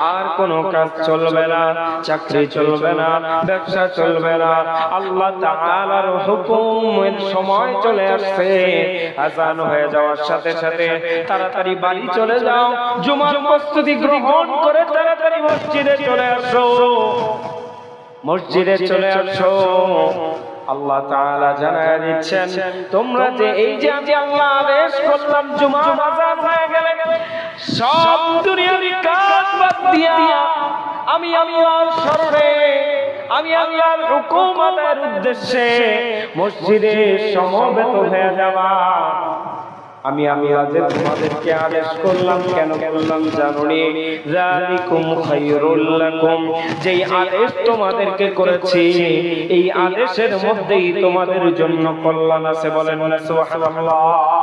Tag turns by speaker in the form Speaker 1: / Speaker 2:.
Speaker 1: আর কোন কাজ চলবে না, চাকরি চলবে না, ব্যবসা চলবে না। আল্লাহ তাআলার হুকুমের সময় চলে আসছে। আযান হয়ে যাওয়ার সাথে সাথে তাড়াতাড়ি বাড়ি চলে যাও, জুমার প্রস্তুতি গ্রহণ করে তাড়াতাড়ি মসজিদে চলে আসো, মসজিদে চলে আসো। আল্লাহ তাআলা জানায় দিচ্ছেন, তোমরা যে এই যে আল্লাহ আদেশ করলাম জুমার আযান হয়ে গেলে সব দুনিয়াবি কাজ বাদ দিয়া আমি আল্লাহর শরণে, আমি আল্লাহর হুকুম আদায়ের উদ্দেশ্যে মসজিদে সমবেত হয়ে যাবা। আমি আজ তোমাদেরকে আদেশ করলাম, কেন করলাম জানোনি? যালিকুম খায়রুল লাকুম, যেই আদেশ তোমাদেরকে করেছি এই আদেশের মধ্যেই তোমাদের জন্য কল্যাণ আছে। বলেন সুবহানাল্লাহ।